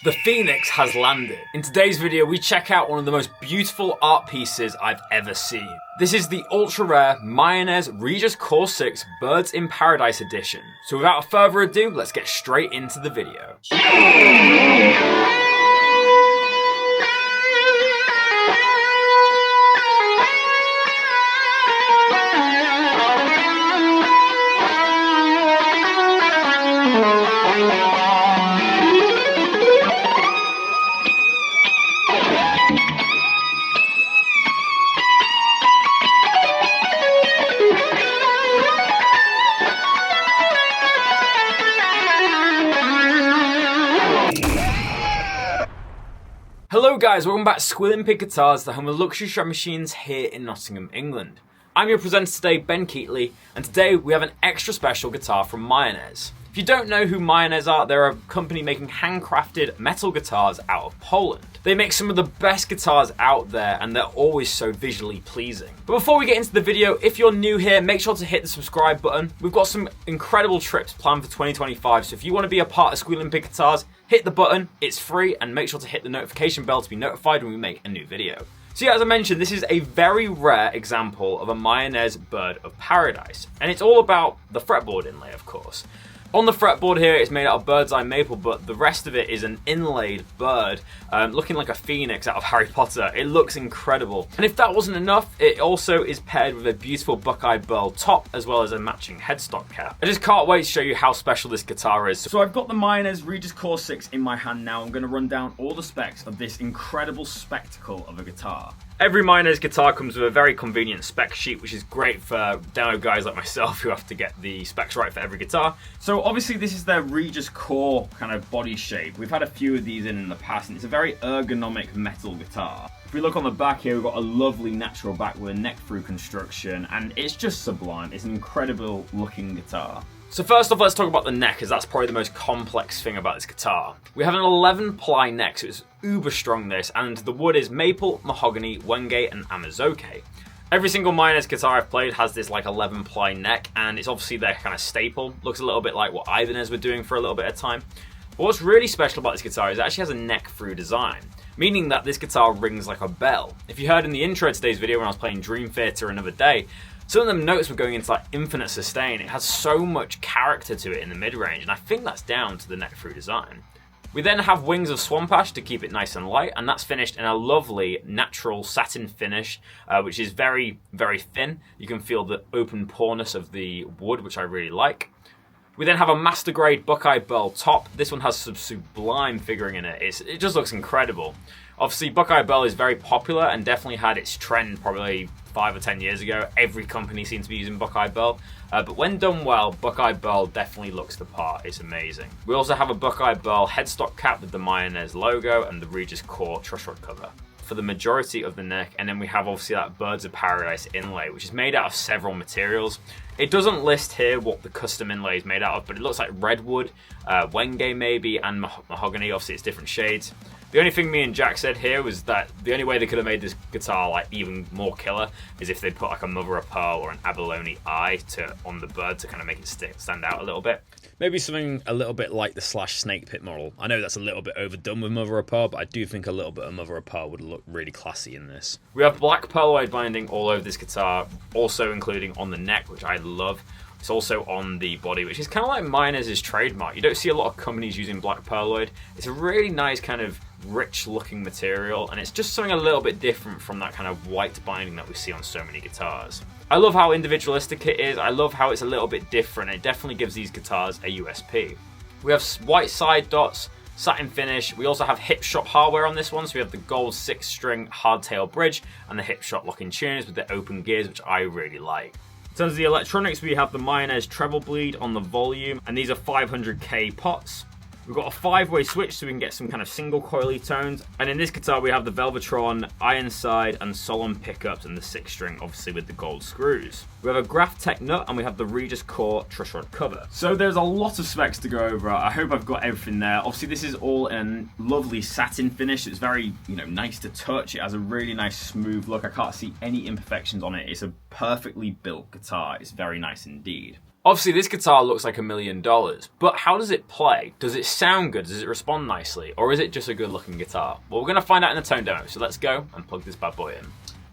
The Phoenix has landed. In today's video, we check out one of the most beautiful art pieces I've ever seen. This is the ultra rare Mayones Regis Core 6 Birds in Paradise edition. So without further ado, let's get straight into the video. Hello guys, welcome back to Squealing Pig Guitars, the home of luxury shred machines here in Nottingham, England. I'm your presenter today, Ben Keightley, and today we have an extra special guitar from Mayones. If you don't know who Mayones are, they're a company making handcrafted metal guitars out of Poland. They make some of the best guitars out there and they're always so visually pleasing. But before we get into the video, if you're new here, make sure to hit the subscribe button. We've got some incredible trips planned for 2025, so if you want to be a part of Squealing Pig Guitars, hit the button, it's free, and make sure to hit the notification bell to be notified when we make a new video. So yeah, as I mentioned, this is a very rare example of a Mayones Bird of Paradise, and it's all about the fretboard inlay, of course. On the fretboard here, it's made out of bird's eye maple, but the rest of it is an inlaid bird, looking like a phoenix out of Harry Potter. It looks incredible. And if that wasn't enough, it also is paired with a beautiful buckeye burl top, as well as a matching headstock cap. I just can't wait to show you how special this guitar is. So I've got the Mayones Regis Core 6 in my hand now. I'm going to run down all the specs of this incredible spectacle of a guitar. Every Mayones guitar comes with a very convenient spec sheet, which is great for demo guys like myself who have to get the specs right for every guitar. So obviously this is their Regis Core kind of body shape. We've had a few of these in the past, and it's a very ergonomic metal guitar. If we look on the back here, we've got a lovely natural back with a neck-through construction, and it's just sublime. It's an incredible looking guitar. So first off, let's talk about the neck, as that's probably the most complex thing about this guitar. We have an 11-ply neck, so it's uber strong this, and the wood is maple, mahogany, wenge, and amazoke. Every single Mayones guitar I've played has this like 11-ply neck, and it's obviously their kind of staple. Looks a little bit like what Ibanez were doing for a little bit of time. But what's really special about this guitar is it actually has a neck-through design, meaning that this guitar rings like a bell. If you heard in the intro to today's video when I was playing Dream Theater another day, some of them notes were going into like infinite sustain. It has so much character to it in the mid-range, and I think that's down to the neck-through design. We then have wings of swamp ash to keep it nice and light, and that's finished in a lovely natural satin finish, which is very, very thin. You can feel the open poreness of the wood, which I really like. We then have a master grade buckeye burl top. This one has some sublime figuring in it. It just looks incredible. Obviously, buckeye burl is very popular and definitely had its trend probably 5 or 10 years ago. Every company seems to be using buckeye burl. But when done well, buckeye burl definitely looks the part. It's amazing. We also have a buckeye burl headstock cap with the Mayones logo and the Regis Core truss rod cover for the majority of the neck, and then we have obviously that Birds of Paradise inlay, which is made out of several materials. It doesn't list here what the custom inlay is made out of, but it looks like redwood, wenge maybe, and mahogany. Obviously it's different shades. The only thing me and Jack said here was that the only way they could have made this guitar like even more killer is if they put like a mother of pearl or an abalone eye on the bird to kind of make it stand out a little bit. Maybe something a little bit like the Slash Snake Pit model. I know that's a little bit overdone with mother of pearl, but I do think a little bit of mother of pearl would look really classy in this. We have black pearlwide binding all over this guitar, also including on the neck, which I love. It's also on the body, which is kind of like Mayones' trademark. You don't see a lot of companies using black pearloid. It's a really nice kind of rich looking material, and it's just something a little bit different from that kind of white binding that we see on so many guitars. I love how individualistic it is. I love how it's a little bit different. It definitely gives these guitars a USP. We have white side dots, satin finish. We also have hip shot hardware on this one, so we have the gold 6-string hardtail bridge and the hip shot locking tuners with the open gears, which I really like. In terms of the electronics, we have the Mayones treble bleed on the volume, and these are 500K pots. We've got a 5-way switch so we can get some kind of single coily tones. And in this guitar, we have the Velvetron, Ironside, and Solemn pickups, and the 6-string, obviously with the gold screws. We have a Graph Tech nut, and we have the Regis Core truss rod cover. So there's a lot of specs to go over. I hope I've got everything there. Obviously, this is all in lovely satin finish. It's very, nice to touch. It has a really nice smooth look. I can't see any imperfections on it. It's a perfectly built guitar. It's very nice indeed. Obviously this guitar looks like $1 million, but how does it play? Does it sound good? Does it respond nicely? Or is it just a good looking guitar? Well, we're going to find out in the tone demo, so let's go and plug this bad boy in.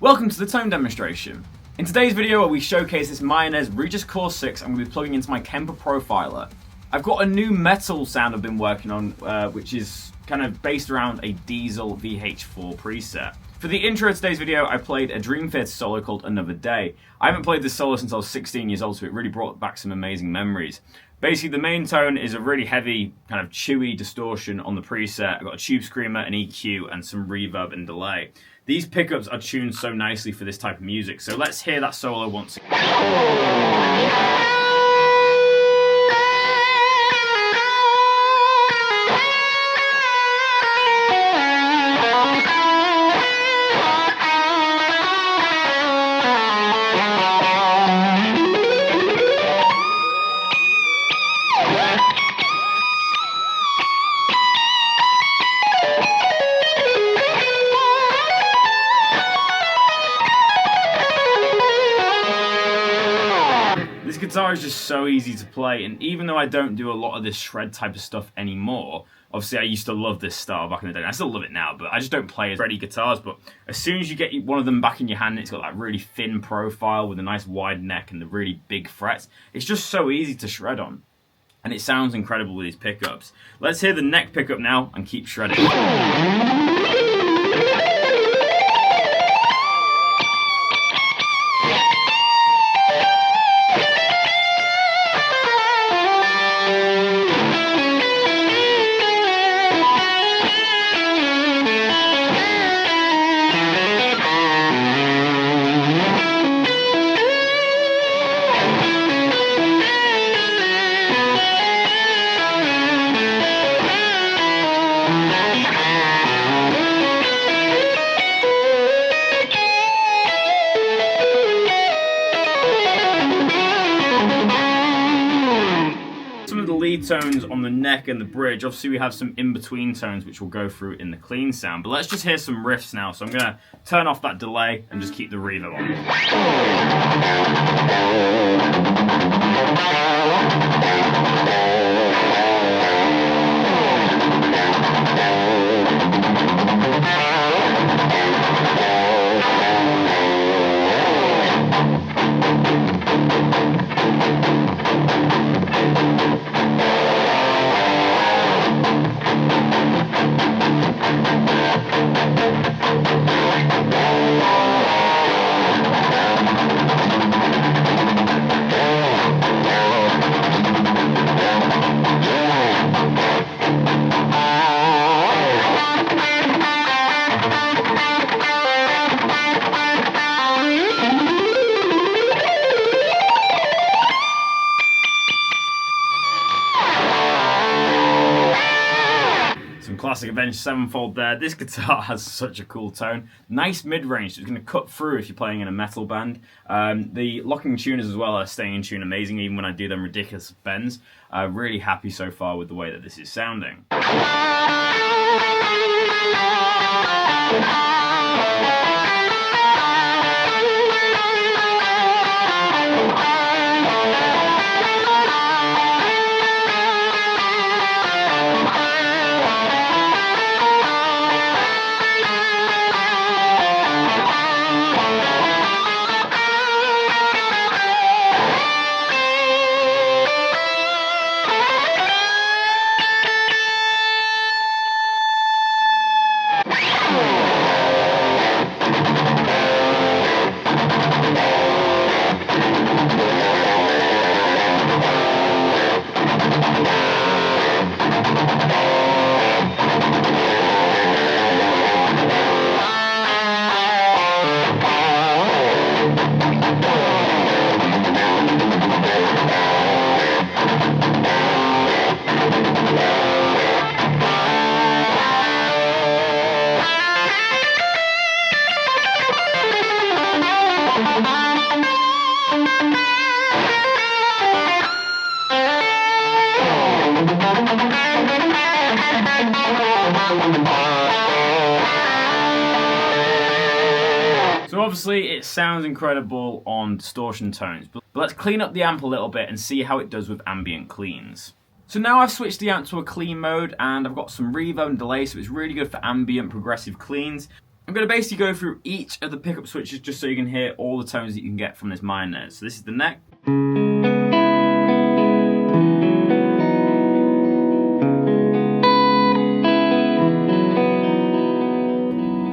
Welcome to the tone demonstration. In today's video we showcase this Mayones Regis Core 6 and we'll be plugging into my Kemper Profiler. I've got a new metal sound I've been working on, which is kind of based around a Diesel VH4 preset. For the intro of today's video, I played a Dream Theater solo called Another Day. I haven't played this solo since I was 16 years old, so it really brought back some amazing memories. Basically, the main tone is a really heavy, kind of chewy distortion on the preset. I've got a tube screamer, an EQ, and some reverb and delay. These pickups are tuned so nicely for this type of music, so let's hear that solo once again. This guitar is just so easy to play, and even though I don't do a lot of this shred type of stuff anymore, obviously I used to love this style back in the day, and I still love it now, but I just don't play as shreddy guitars. But as soon as you get one of them back in your hand, it's got that really thin profile with a nice wide neck and the really big frets. It's just so easy to shred on, and it sounds incredible with these pickups. Let's hear the neck pickup now and keep shredding. Lead tones on the neck and the bridge. Obviously we have some in-between tones which we'll go through in the clean sound, but let's just hear some riffs now. So I'm going to turn off that delay and just keep the reverb on. Classic Avenged Sevenfold there. This guitar has such a cool tone. Nice mid-range, so it's going to cut through if you're playing in a metal band. The locking tuners as well are staying in tune amazing, even when I do them ridiculous bends. Really happy so far with the way that this is sounding. So obviously it sounds incredible on distortion tones, but But let's clean up the amp a little bit and see how it does with ambient cleans. So now I've switched the amp to a clean mode and I've got some reverb and delay, so it's really good for ambient progressive cleans. I'm going to basically go through each of the pickup switches just so you can hear all the tones that you can get from this Mayones. So this is the neck.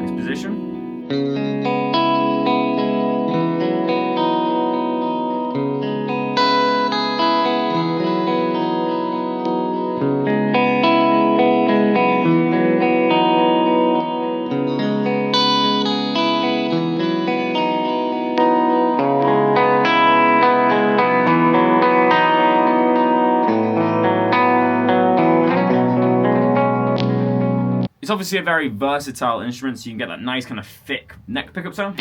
Next position. It's obviously a very versatile instrument, so you can get that nice kind of thick neck pickup sound.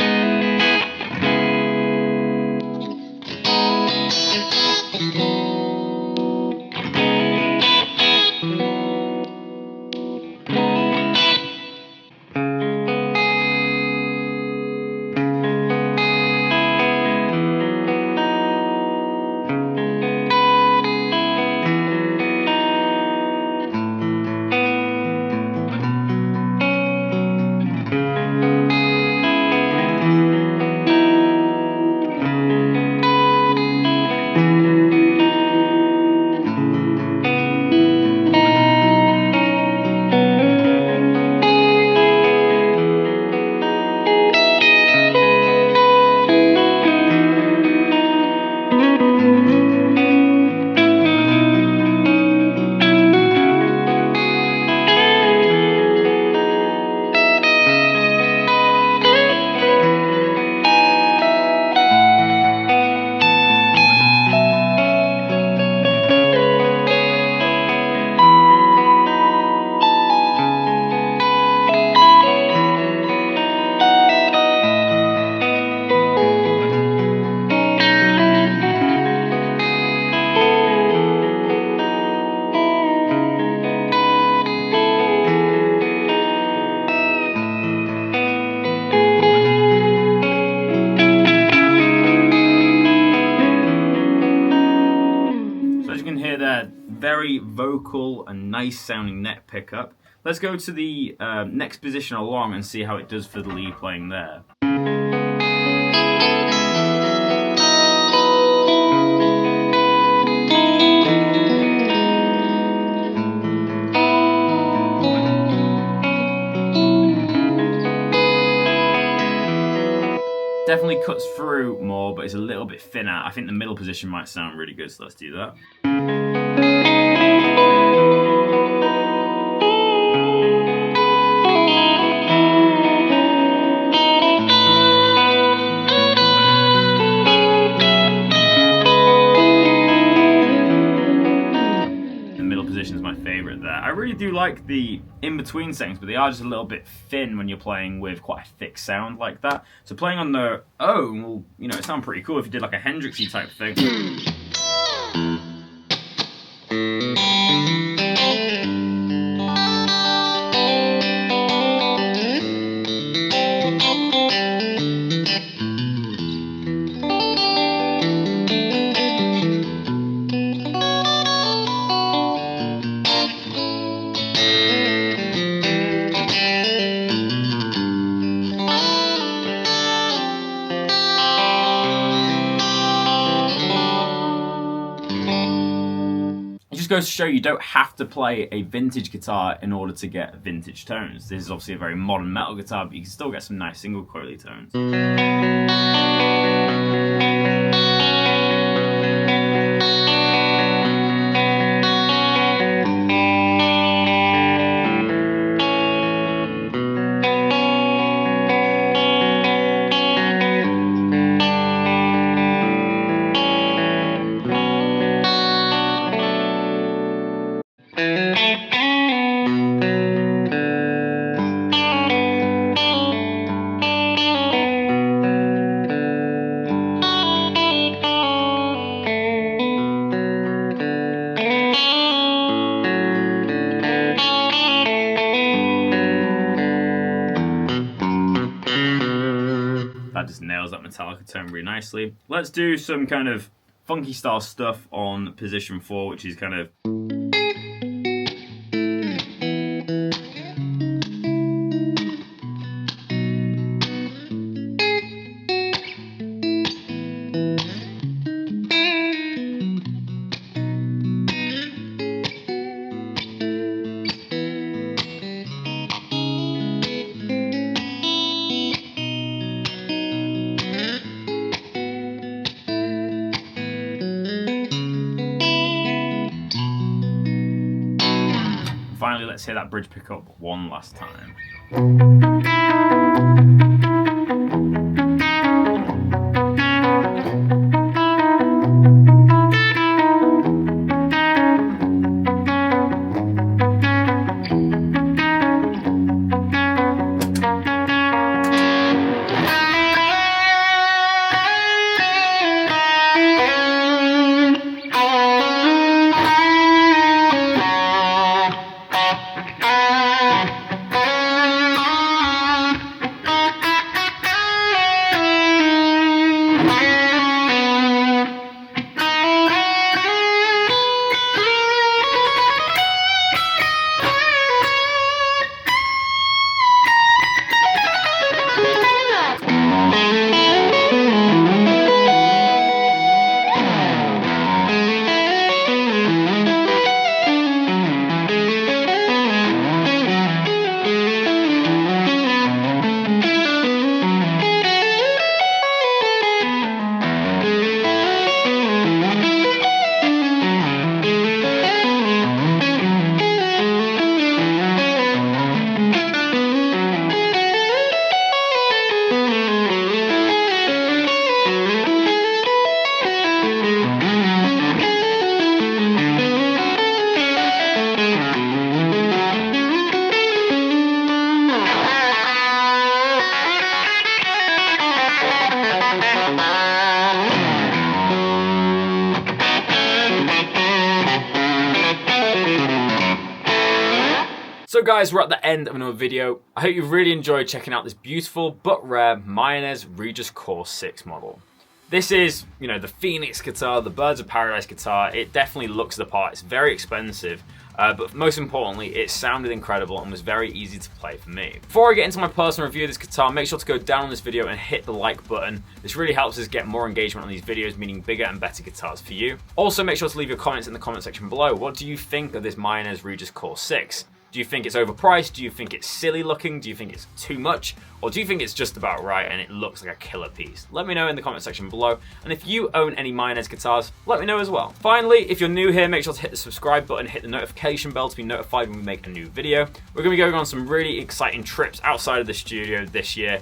Very vocal and nice sounding neck pickup. Let's go to the next position along and see how it does for the lead playing there. Definitely cuts through more, but it's a little bit thinner. I think the middle position might sound really good, so let's do that. Is my favorite there. I really do like the in-between settings, but they are just a little bit thin when you're playing with quite a thick sound like that. So playing on their own will, you know, it sound pretty cool if you did like a Hendrixy type thing. It just goes to show you don't have to play a vintage guitar in order to get vintage tones. This is obviously a very modern metal guitar, but you can still get some nice single coily tones. just nails that Metallica tone really nicely. Let's do some kind of funky style stuff on position 4, which is kind of... Finally, let's hear that bridge pickup one last time. So guys, we're at the end of another video. I hope you've really enjoyed checking out this beautiful but rare Mayones Regis Core 6 model. This is, you know, the Phoenix guitar, the Birds of Paradise guitar. It definitely looks the part. It's very expensive, but most importantly, it sounded incredible and was very easy to play for me. Before I get into my personal review of this guitar, make sure to go down on this video and hit the like button. This really helps us get more engagement on these videos, meaning bigger and better guitars for you. Also, make sure to leave your comments in the comment section below. What do you think of this Mayones Regis Core 6? Do you think it's overpriced? Do you think it's silly looking? Do you think it's too much? Or do you think it's just about right and it looks like a killer piece? Let me know in the comment section below. And if you own any Mayones guitars, let me know as well. Finally, if you're new here, make sure to hit the subscribe button, hit the notification bell to be notified when we make a new video. We're going to be going on some really exciting trips outside of the studio this year,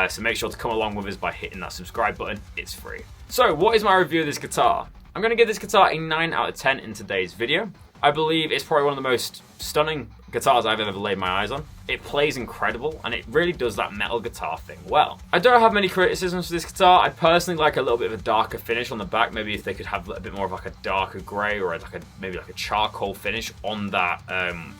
so make sure to come along with us by hitting that subscribe button. It's free. So what is my review of this guitar? I'm going to give this guitar a 9 out of 10 in today's video. I believe it's probably one of the most stunning guitars I've ever laid my eyes on. It plays incredible, and it really does that metal guitar thing well. I don't have many criticisms for this guitar. I personally like a little bit of a darker finish on the back. Maybe if they could have a bit more of like a darker grey or maybe like a charcoal finish on that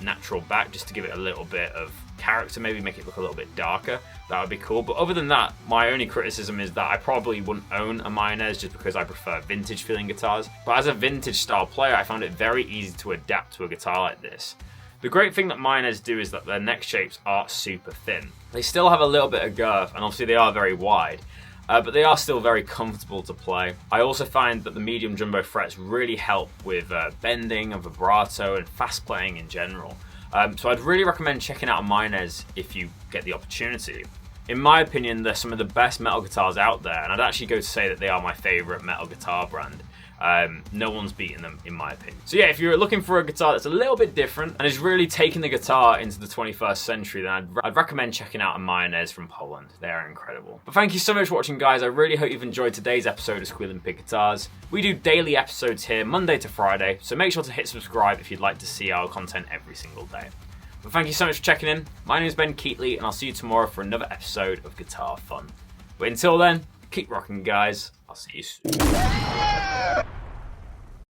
natural back, just to give it a little bit of character, maybe make it look a little bit darker. That would be cool. But other than that, my only criticism is that I probably wouldn't own a Mayones just because I prefer vintage feeling guitars. But as a vintage style player, I found it very easy to adapt to a guitar like this. The great thing that Mayones do is that their neck shapes are super thin. They still have a little bit of girth, and obviously they are very wide, but they are still very comfortable to play. I also find that the medium jumbo frets really help with bending and vibrato and fast playing in general. So I'd really recommend checking out a Mayones if you get the opportunity. In my opinion, they're some of the best metal guitars out there, and I'd actually go to say that they are my favourite metal guitar brand. No one's beaten them, in my opinion. So yeah, if you're looking for a guitar that's a little bit different and is really taking the guitar into the 21st century, then I'd recommend checking out a Mayones from Poland. They are incredible. But thank you so much for watching, guys. I really hope you've enjoyed today's episode of Squealing Pig Guitars. We do daily episodes here, Monday to Friday, so make sure to hit subscribe if you'd like to see our content every single day. But thank you so much for checking in. My name is Ben Keightley, and I'll see you tomorrow for another episode of Guitar Fun. But until then, keep rocking, guys. I'll see you soon.